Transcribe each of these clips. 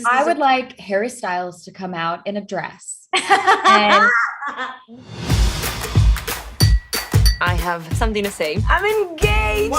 I would like Harry Styles to come out in a dress. And I have something to say. I'm engaged.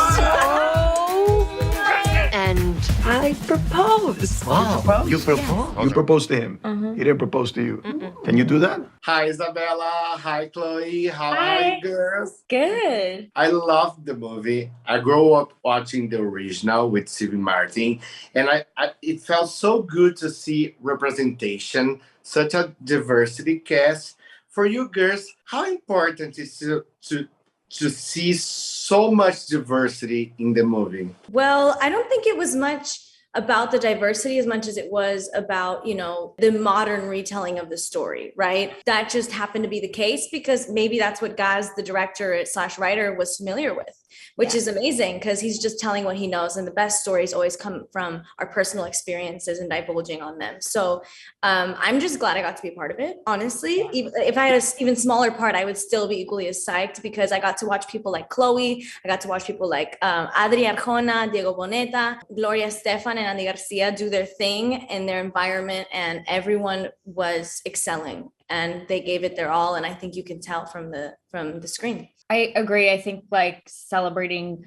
And I propose. Wow. You propose? Okay. You proposed to him. He didn't propose to you. Can you do that? Hi, Isabella. Hi, Chloe. How are Hi. you, girls? good. I love the movie. I grew up watching the original with Stephen Martin, and it felt so good to see representation, such a diversity cast. For you girls, how important is to see so much diversity in the movie? Well, I don't think it was much about the diversity as much as it was about, the modern retelling of the story, right? That just happened to be the case because maybe that's what Gaz, the director / writer, was familiar with, which is amazing because he's just telling what he knows. And the best stories always come from our personal experiences and divulging on them. So I'm just glad I got to be a part of it, honestly. Even if I had an even smaller part, I would still be equally as psyched because I got to watch people like Chloe. I got to watch people like Adri Arjona, Diego Boneta, Gloria Estefan, and Andy Garcia do their thing in their environment, and everyone was excelling and they gave it their all. And I think you can tell from the screen. I agree. I think like celebrating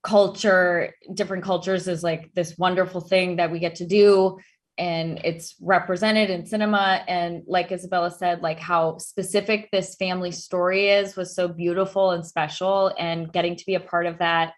culture, different cultures is like this wonderful thing that we get to do. And it's represented in cinema. And like Isabella said, like how specific this family story was so beautiful and special. And getting to be a part of that,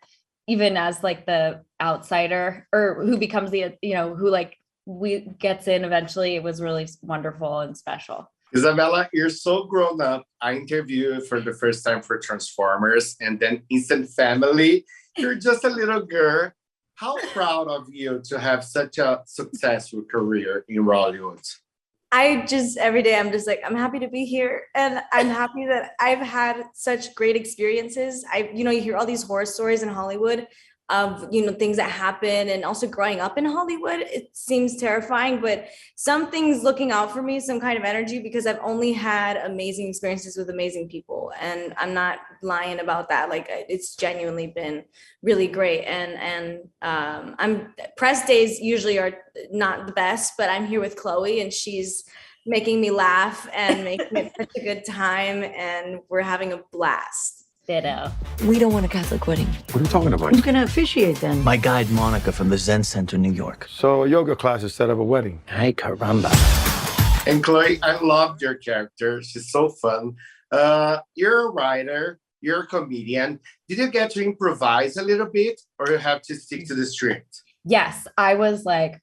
even as like the outsider or who becomes the, who like we gets in eventually, it was really wonderful and special. Isabella, you're so grown up. I interviewed you for the first time for Transformers and then Instant Family. You're just a little girl. How proud of you to have such a successful career in Hollywood. Every day I'm just like, I'm happy to be here. And I'm happy that I've had such great experiences. You hear all these horror stories in Hollywood of, things that happen, and also growing up in Hollywood, it seems terrifying, but something's looking out for me, some kind of energy, because I've only had amazing experiences with amazing people. And I'm not lying about that. Like, it's genuinely been really great. And press days usually are not the best, but I'm here with Chloe and she's making me laugh and making it such a good time. And we're having a blast. Ditto. We don't want a Catholic wedding. What are you talking about? Who's gonna officiate then? My guide, Monica, from the Zen Center, New York. So a yoga class instead of a wedding. Hey, caramba. And Chloe, I loved your character. She's so fun. You're a writer. You're a comedian. Did you get to improvise a little bit, or you have to stick to the script? Yes, I was like,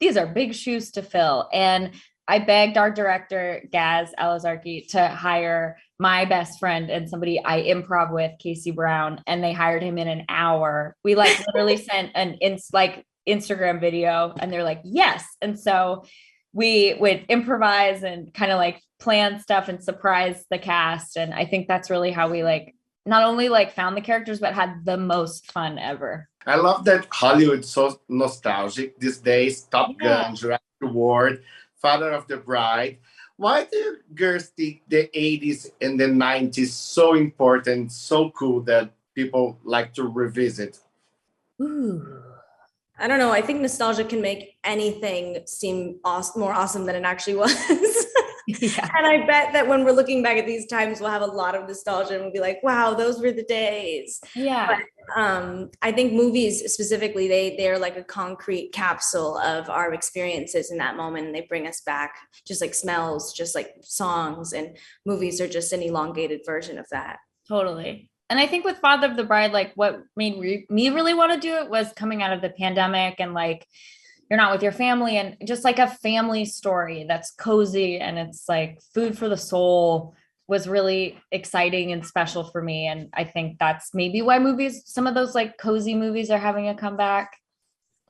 these are big shoes to fill. And I begged our director, Gaz Alazarki, to hire my best friend and somebody I improv with, Casey Brown, and they hired him in an hour. We like literally sent an Instagram video and they're like, yes. And so we would improvise and kind of like plan stuff and surprise the cast. And I think that's really how we like not only like found the characters, but had the most fun ever. I love that Hollywood's so nostalgic these days. Top Gun, Jurassic World, Father of the Bride. Why do girls think the 80s and the 90s so important, so cool that people like to revisit? Ooh. I don't know. I think nostalgia can make anything seem more awesome than it actually was. Yeah. And I bet that when we're looking back at these times, we'll have a lot of nostalgia and we'll be like, wow, those were the days. Yeah. But I think movies specifically, they are like a concrete capsule of our experiences in that moment. And they bring us back, just like smells, just like songs, and movies are just an elongated version of that. Totally. And I think with Father of the Bride, like what made me really want to do it was coming out of the pandemic and like, you're not with your family, and just like a family story that's cozy and it's like food for the soul was really exciting and special for me. And I think that's maybe why some of those like cozy movies are having a comeback.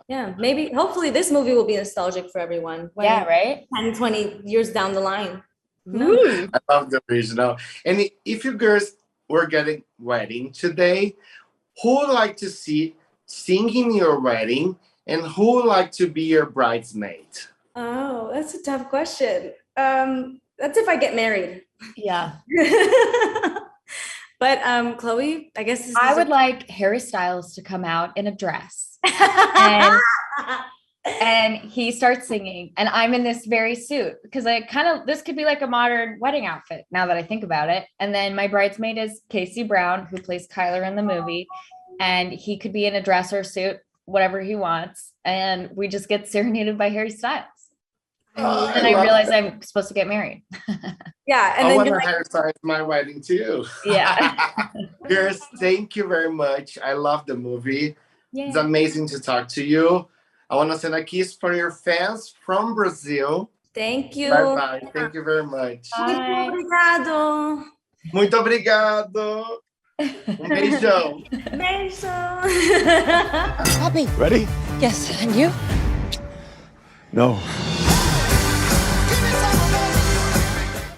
Yeah, maybe, hopefully this movie will be nostalgic for everyone. Yeah, right? 10, 20 years down the line. I love the original. And if you girls were getting wedding today, who would like to see singing your wedding? And who would like to be your bridesmaid? Oh, that's a tough question. That's if I get married. Yeah. But Chloe, I guess I would like Harry Styles to come out in a dress. And And he starts singing, and I'm in this very suit because this could be like a modern wedding outfit now that I think about it. And then my bridesmaid is Casey Brown, who plays Kyler in the movie, and he could be in a dress or suit, whatever he wants. And we just get serenaded by Harry Styles. And I realize I'm supposed to get married. Yeah. And I then want you're to hairstyle my wedding too. Yeah. Girls, thank you very much. I love the movie. Yay. It's amazing to talk to you. I want to send a kiss for your fans from Brazil. Thank you. Bye-bye. Thank you very much. Bye. Obrigado. Muito obrigado. Beijão. Beijo. Happy. Ready? Yes, and you? No.